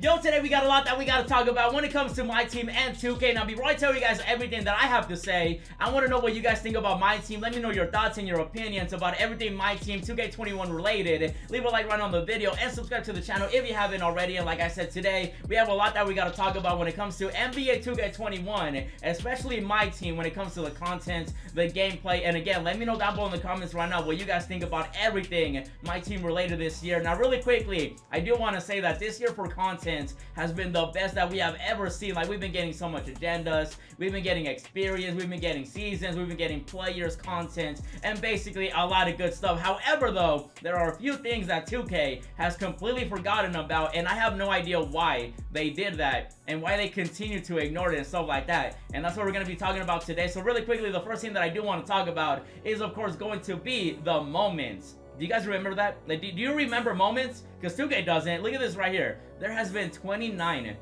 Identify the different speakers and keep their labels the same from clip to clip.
Speaker 1: Yo, today we got a lot that we got to talk about when it comes to my team and 2K. Now, before I tell you guys everything that I have to say, I want to know what you guys think about my team. Let me know your thoughts and your opinions about everything my team 2K21 related. Leave a like right on the video and subscribe to the channel if you haven't already. And like I said, today we have a lot that we got to talk about when it comes to NBA 2K21, especially my team when it comes to the content, the gameplay. And again, let me know down below in the comments right now what you guys think about everything my team related this year. Now, really quickly, I do want to say that this year for content has been the best that we have ever seen. Like, we've been getting so much agendas, we've been getting experience, we've been getting seasons, we've been getting players, content, and basically a lot of good stuff. However, though, there are a few things that 2K has completely forgotten about, and I have no idea why they did that and why they continue to ignore it and stuff like that. And that's what we're going to be talking about today. So really quickly, the first thing that I do want to talk about is, of course, going to be the moments. Do you guys remember that? Like, do you remember moments? Because 2K doesn't. Look at this right here. There has been 29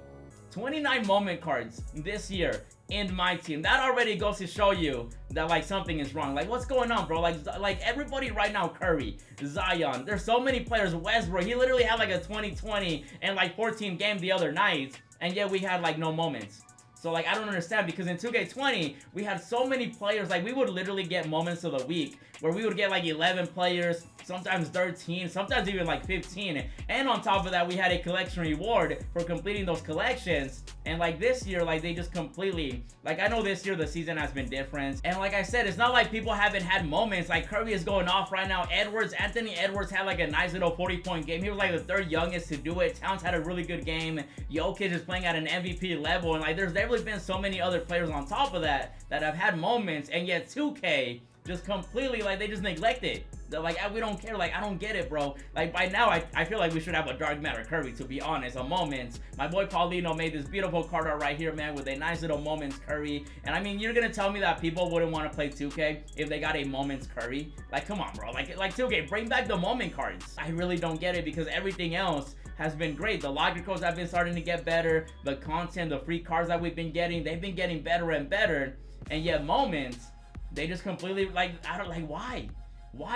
Speaker 1: moment cards this year in my team. That already goes to show you that, like, something is wrong. Like, what's going on, bro? Like everybody right now, Curry, Zion, there's so many players. Westbrook, he literally had like a 20-20 and like 14 game the other night, and yet we had like no moments. So, like, I don't understand, because in 2K20, we had so many players. Like, we would literally get moments of the week where we would get like 11 players, sometimes 13, sometimes even like 15. And on top of that, we had a collection reward for completing those collections. And like this year, like, they just completely, like, I know this year the season has been different. And like I said, it's not like people haven't had moments. Like, Curry is going off right now. Anthony Edwards had like a nice little 40-point game. He was like the third youngest to do it. Towns had a really good game. Jokic is playing at an MVP level. And like, there's definitely been so many other players on top of that have had moments, and yet 2K just completely, like, they just neglect it. They're like, we don't care. Like, I don't get it, bro. Like, by now, I feel like we should have a dark matter Curry, to be honest. A moments. My boy Paulino made this beautiful card art right here, man, with a nice little moments Curry. And I mean, you're gonna tell me that people wouldn't want to play 2K if they got a moments Curry? Like, come on, bro. Like 2K, bring back the moment cards. I really don't get it, because everything else has been great. The locker codes have been starting to get better. The content, the free cards that we've been getting, they've been getting better and better. And yet moments, they just completely, like, I don't, like, why?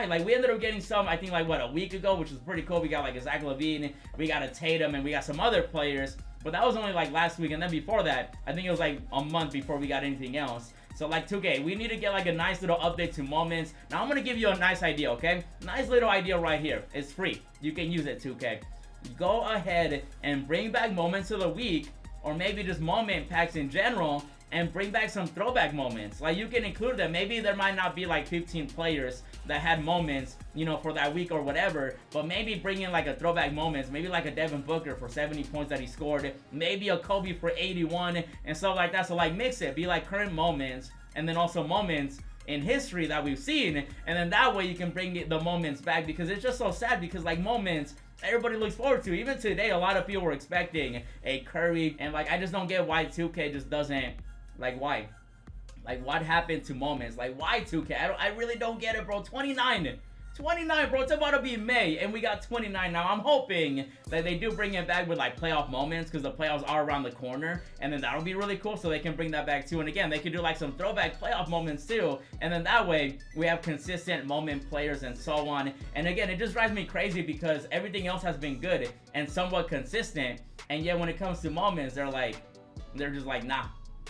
Speaker 1: Like, we ended up getting some, I think, like, what, a week ago, which was pretty cool. We got like a Zach LaVine, we got a Tatum, and we got some other players. But that was only like last week, and then before that, I think it was like a month before we got anything else. So like, 2K, we need to get like a nice little update to moments. Now I'm gonna give you a nice idea, okay? Nice little idea right here. It's free. You can use it, 2K. Go ahead and bring back moments of the week, or maybe just moment packs in general, and bring back some throwback moments. Like, you can include them. Maybe there might not be like 15 players that had moments, you know, for that week or whatever, but maybe bring in like a throwback moments, maybe like a Devin Booker for 70 points that he scored, maybe a Kobe for 81 and stuff like that. So like, mix it, be like current moments, and then also moments in history that we've seen, and then that way you can bring the moments back, because it's just so sad, because like moments, everybody looks forward to. Even today, a lot of people were expecting a Curry, and like, I just don't get why 2K just doesn't, like, why? Like, what happened to moments? Like, why 2K? I really don't get it, bro. 29, bro. It's about to be May, and we got 29 now. I'm hoping that they do bring it back with, like, playoff moments, because the playoffs are around the corner, and then that'll be really cool, so they can bring that back, too. And again, they could do, like, some throwback playoff moments, too, and then that way, we have consistent moment players and so on. And again, it just drives me crazy, because everything else has been good and somewhat consistent, and yet when it comes to moments, they're just like, nah.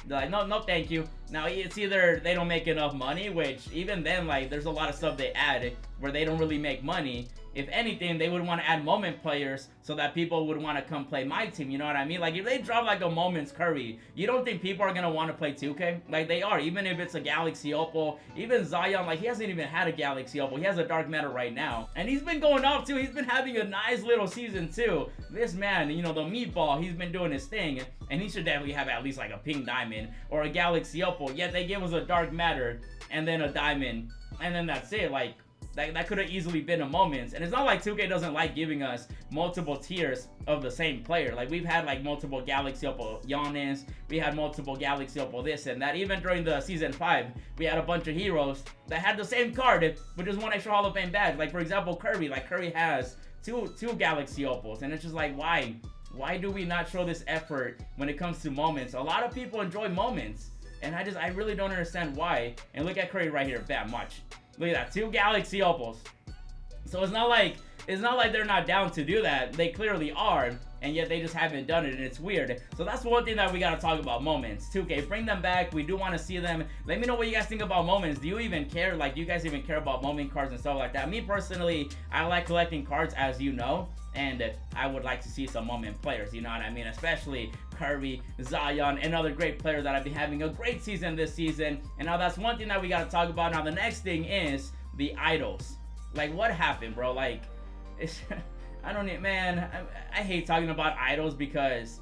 Speaker 1: They're like, no, thank you. Now, it's either they don't make enough money, which even then, like, there's a lot of stuff they add where they don't really make money. If anything, they would want to add moment players so that people would want to come play my team, you know what I mean? Like, if they drop like a moments Curry, you don't think people are going to want to play 2K? Like, they are, even if it's a Galaxy Opal. Even Zion, like, he hasn't even had a Galaxy Opal. He has a Dark Matter right now. And he's been going off, too. He's been having a nice little season, too. This man, you know, the meatball, he's been doing his thing. And he should definitely have at least, like, a pink diamond or a Galaxy Opal. Yet they give us a Dark Matter and then a diamond. And then that's it. Like, that could have easily been a moments. And it's not like 2K doesn't like giving us multiple tiers of the same player. Like, we've had like multiple Galaxy Opal Giannis, we had multiple Galaxy Opal this and that. Even during the season 5, we had a bunch of heroes that had the same card but just one extra Hall of Fame badge. Like, for example, Curry. Like, Curry has two Galaxy Opals, and it's just like, why do we not show this effort when it comes to moments? A lot of people enjoy moments, and I really don't understand why. And look at Curry right here. Bam, watch. Look at that, 2 Galaxy Opals. So it's not like it's not like they're not down to do that. They clearly are, and yet they just haven't done it, and it's weird. So that's one thing that we gotta talk about. Moments. 2K, bring them back. We do want to see them. Let me know what you guys think about moments. Do you even care? Like, do you guys even care about moment cards and stuff like that? Me personally, I like collecting cards, as you know, and I would like to see some moment players, you know what I mean? Especially Curry, Zion, and other great players that have been having a great season this season. And now that's one thing that we gotta talk about. Now the next thing is the idols. Like, what happened, bro? Like, it's I don't need, man, I hate talking about idols because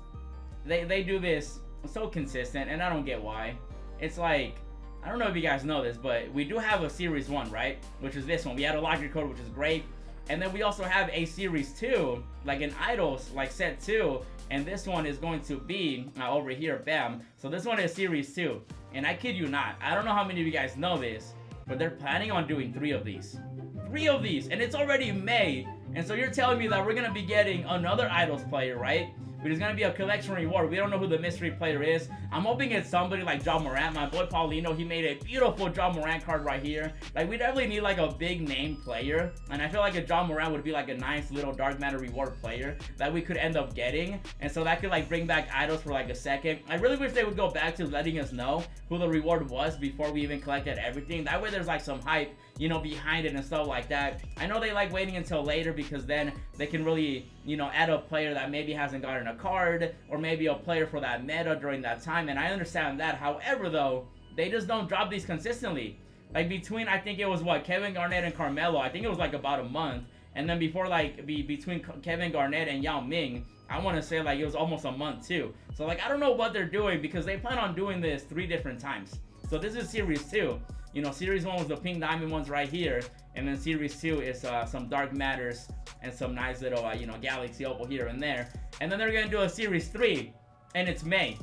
Speaker 1: they do this so consistent, and I don't get why. It's like, I don't know if you guys know this, but we do have a Series 1, right? Which is this one. We had a locker code, which is great. And then we also have a Series 2, like an idols, like set 2. And this one is going to be over here, bam. So this one is Series 2. And I kid you not, I don't know how many of you guys know this, but they're planning on doing 3 of these. 3 of these, and it's already May. And so you're telling me that we're going to be getting another idols player, right? But it's going to be a collection reward. We don't know who the mystery player is. I'm hoping it's somebody like John Morant. My boy Paulino, he made a beautiful John Morant card right here. Like, we definitely need like a big name player. And I feel like a John Morant would be like a nice little dark matter reward player that we could end up getting. And so that could like bring back idols for like a second. I really wish they would go back to letting us know who the reward was before we even collected everything. That way there's like some hype, you know, behind it and stuff like that. I know they like waiting until later because then they can really, you know, add a player that maybe hasn't gotten a card, or maybe a player for that meta during that time, and I understand that. However, though, they just don't drop these consistently. Like, between, I think it was what, Kevin Garnett and Carmelo, I think it was like about a month, and then before, like, between Kevin Garnett and Yao Ming, I want to say like it was almost a month too. So like, I don't know what they're doing because they plan on doing this 3 different times. So this is Series 2. You know, Series 1 was the pink diamond ones right here, and then Series 2 is some dark matters and some nice little, you know, galaxy opal here and there. And then they're gonna do a Series 3, and it's May.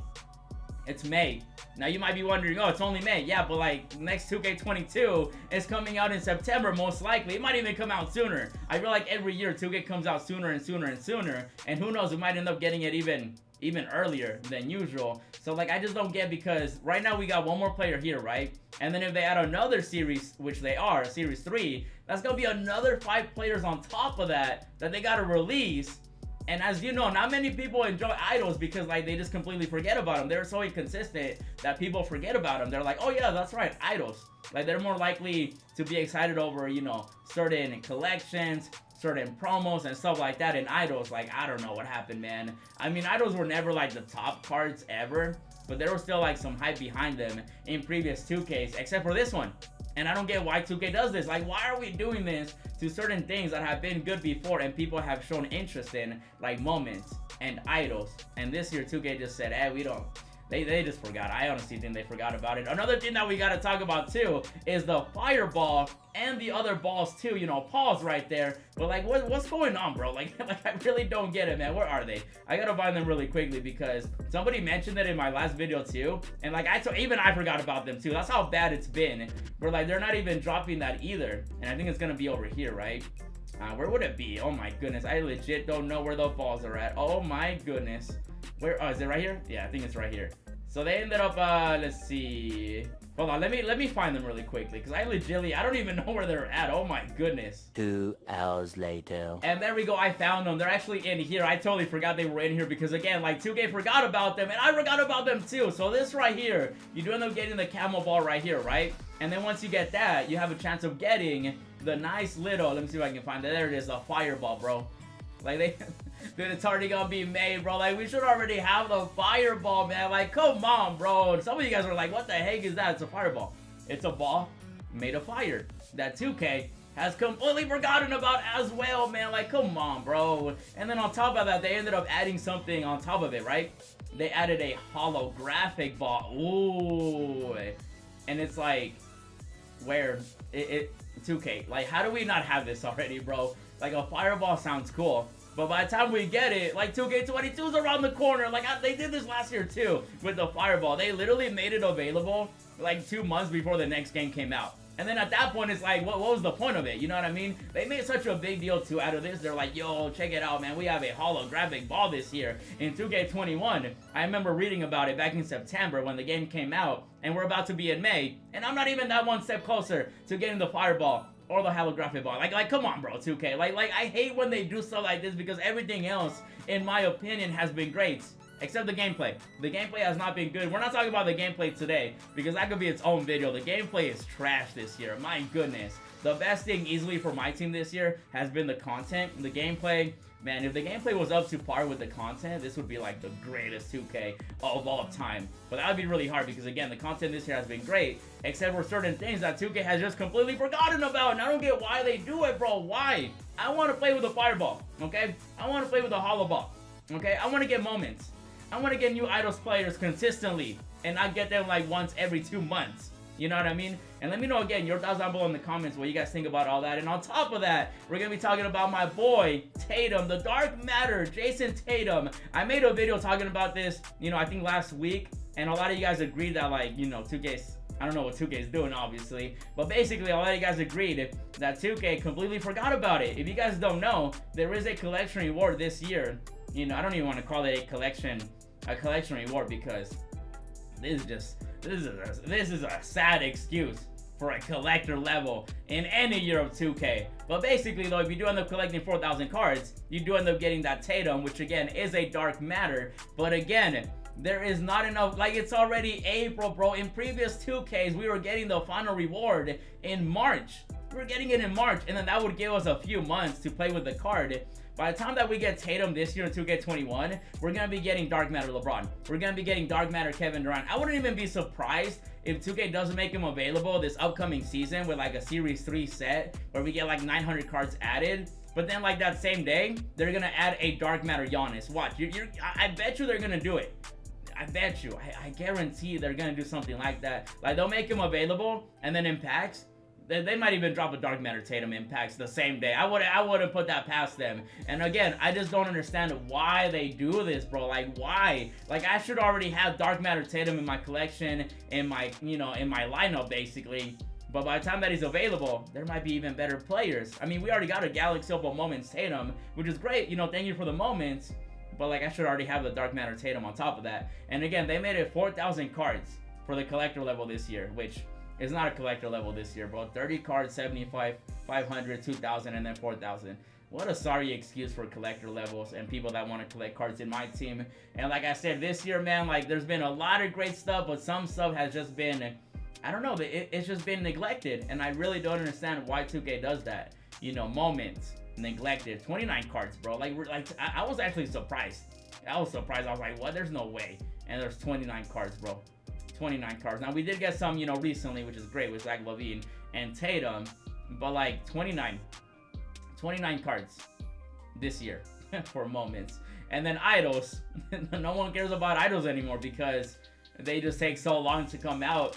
Speaker 1: It's May. Now you might be wondering, oh, it's only May. Yeah, but like, next 2K22 is coming out in September, most likely. It might even come out sooner. I feel like every year 2K comes out sooner and sooner and sooner, and who knows, we might end up getting it even earlier than usual. So like, I just don't get, because right now we got one more player here, right? And then if they add another series, which they are, Series 3, that's gonna be another 5 players on top of that they gotta release. And as you know, not many people enjoy idols because like they just completely forget about them. They're so inconsistent that people forget about them. They're like, oh yeah, that's right, idols. Like, they're more likely to be excited over, you know, certain collections, certain promos and stuff like that in idols. Like, I don't know what happened, man. I mean, idols were never like the top cards ever, but there was still like some hype behind them in previous 2Ks, except for this one. And I don't get why 2K does this. Like, why are we doing this to certain things that have been good before and people have shown interest in, like moments and idols? And this year 2K just said, hey, we don't. They just forgot. I honestly think they forgot about it. Another thing that we got to talk about too is the fireball and the other balls too. You know, pause right there. But like, what's going on, bro? Like I really don't get it, man. Where are they? I gotta find them really quickly because somebody mentioned it in my last video too. And like, even I forgot about them too. That's how bad it's been. But like, they're not even dropping that either. And I think it's gonna be over here, right? Where would it be? Oh my goodness. I legit don't know where the balls are at. Oh my goodness. Where? Oh, is it right here? Yeah, I think it's right here. So they ended up, let's see. Hold on, let me find them really quickly, because I don't even know where they're at. Oh my goodness.
Speaker 2: 2 hours later.
Speaker 1: And there we go, I found them. They're actually in here. I totally forgot they were in here, because again, like, 2K forgot about them, and I forgot about them too. So this right here, you do end up getting the camel ball right here, right? And then once you get that, you have a chance of getting the nice little, let me see if I can find it. There it is, the fireball, bro. Like, dude, it's already gonna be made, bro. Like, we should already have the fireball, man. Like, come on, bro. Some of you guys are like, what the heck is that? It's a fireball. It's a ball made of fire that 2K has completely forgotten about as well, man. Like, come on, bro. And then on top of that, they ended up adding something on top of it, right? They added a holographic ball. Ooh. And it's like, where? 2K. Like, how do we not have this already, bro? Like, a fireball sounds cool, but by the time we get it, like, 2K22's around the corner. Like, they did this last year too with the fireball. They literally made it available like 2 months before the next game came out. And then at that point, it's like, what was the point of it? You know what I mean? They made such a big deal too out of this. They're like, yo, check it out, man. We have a holographic ball this year in 2K21. I remember reading about it back in September when the game came out, and we're about to be in May, and I'm not even that one step closer to getting the fireball or the holographic ball. Like come on, bro, 2K. Like I hate when they do stuff like this because everything else, in my opinion, has been great. Except the gameplay. The gameplay has not been good. We're not talking about the gameplay today because that could be its own video. The gameplay is trash this year. My goodness. The best thing easily for my team this year has been the content. The gameplay, man, if the gameplay was up to par with the content, this would be like the greatest 2K of all time. But that would be really hard because, again, the content this year has been great, except for certain things that 2K has just completely forgotten about. And I don't get why they do it, bro. Why? I want to play with a fireball, okay? I want to play with a hollow ball, okay? I want to get moments. I want to get new idols players consistently and not get them like once every 2 months. You know what I mean? And let me know again your thoughts down below in the comments what you guys think about all that. And on top of that, we're going to be talking about my boy Tatum, the dark matter, Jayson Tatum. I made a video talking about this, you know, I think last week. And a lot of you guys agreed that, like, you know, 2K's, I don't know what 2K is doing, obviously. But basically, a lot of you guys agreed that 2K completely forgot about it. If you guys don't know, there is a collection reward this year. You know, I don't even want to call it a collection reward because this is a sad excuse for a collector level in any year of 2K. But basically though, if you do end up collecting 4,000 cards, you do end up getting that Tatum, which again is a dark matter. But again, there is not enough, like it's already April, bro. In previous 2Ks, we were getting the final reward in March. We were getting it in March, and then that would give us a few months to play with the card. By the time that we get Tatum this year in 2K21, we're going to be getting Dark Matter LeBron. We're going to be getting Dark Matter Kevin Durant. I wouldn't even be surprised if 2K doesn't make him available this upcoming season with like a Series 3 set where we get like 900 cards added. But then like that same day, they're going to add a Dark Matter Giannis. Watch, I bet you they're going to do it. I bet you. I guarantee they're going to do something like that. Like they'll make him available and then in packs, they might even drop a Dark Matter Tatum impacts the same day. I wouldn't put that past them. And again, I just don't understand why they do this, bro. Like, why? Like, I should already have Dark Matter Tatum in my collection, in my, you know, in my lineup, basically. But by the time that he's available, there might be even better players. I mean, we already got a Galaxy Opal Moments Tatum, which is great. You know, thank you for the moments. But, like, I should already have the Dark Matter Tatum on top of that. And again, they made it 4,000 cards for the collector level this year, which... it's not a collector level this year, bro. 30 cards, 75, 500, 2,000, and then 4,000. What a sorry excuse for collector levels and people that want to collect cards in my team. And like I said, this year, man, like there's been a lot of great stuff, but some stuff has just been, I don't know, it's just been neglected. And I really don't understand why 2K does that. You know, moments, neglected. 29 cards, bro. Like I was actually surprised. I was surprised. I was like, what? There's no way. And there's 29 cards, bro. 29 cards. Now, we did get some, you know, recently, which is great, with Zach LaVine and Tatum, but like 29 cards this year for moments. And then idols. No one cares about idols anymore because they just take so long to come out.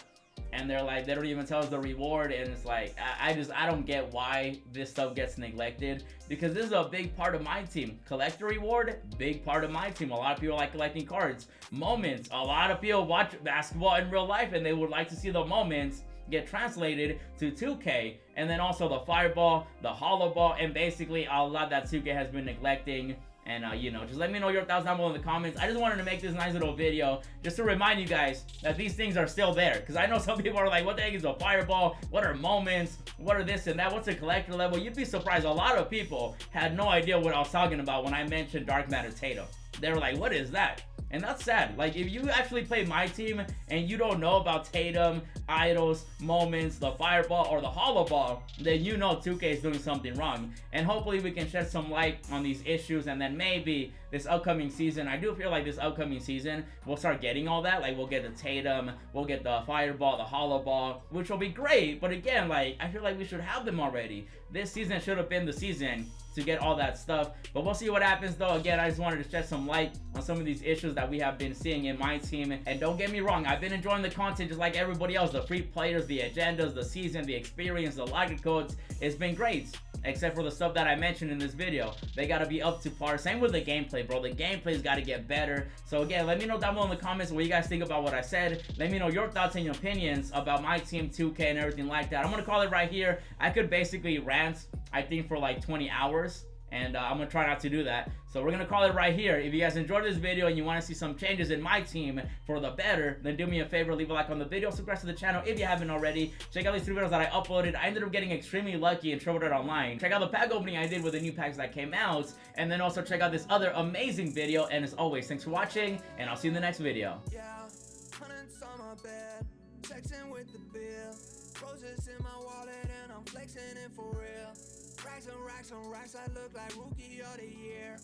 Speaker 1: And they're like, they don't even tell us the reward. And it's like, I don't get why this stuff gets neglected. Because this is a big part of my team. Collector reward, big part of my team. A lot of people like collecting cards. Moments, a lot of people watch basketball in real life and they would like to see the moments get translated to 2K. And then also the fireball, the hollow ball, and basically a lot that 2K has been neglecting. And, you know, just let me know your thoughts down below in the comments. I just wanted to make this nice little video just to remind you guys that these things are still there. Because I know some people are like, what the heck is a fireball? What are moments? What are this and that? What's a collector level? You'd be surprised. A lot of people had no idea what I was talking about when I mentioned Dark Matter Tatum. They were like, what is that? And that's sad. Like, if you actually play my team and you don't know about Tatum, idols, moments, the fireball, or the hollow ball, then you know 2K is doing something wrong. And hopefully we can shed some light on these issues, and then maybe this upcoming season, I do feel like this upcoming season, we'll start getting all that. Like, we'll get the Tatum, we'll get the fireball, the hollow ball, which will be great. But again, like, I feel like we should have them already. This season should have been the season to get all that stuff, but we'll see what happens though. Again, I just wanted to shed some light on some of these issues that we have been seeing in my team. And don't get me wrong, I've been enjoying the content just like everybody else. The free players, the agendas, the season, the experience, the locker codes. It's been great, except for the stuff that I mentioned in this video. They gotta be up to par. Same with the gameplay, bro. The gameplay's gotta get better. So again, let me know down below in the comments what you guys think about what I said. Let me know your thoughts and your opinions about my team, 2K, and everything like that. I'm gonna call it right here. I could basically rant, I think, for like 20 hours and I'm gonna try not to do that. So we're gonna call it right here. If you guys enjoyed this video and you want to see some changes in my team for the better, then do me a favor, leave a like on the video, subscribe to the channel if you haven't already. Check out these 3 videos that I uploaded. I ended up getting extremely lucky in Troubled Online. Check out the pack opening I did with the new packs that came out, and then also check out this other amazing video. And as always, thanks for watching, and I'll see you in the next video.
Speaker 3: Yeah, hundreds on my bed, texting with the bill, roses in my wallet, and I'm flexing it for real. Racks and racks and racks, I look like rookie of the year.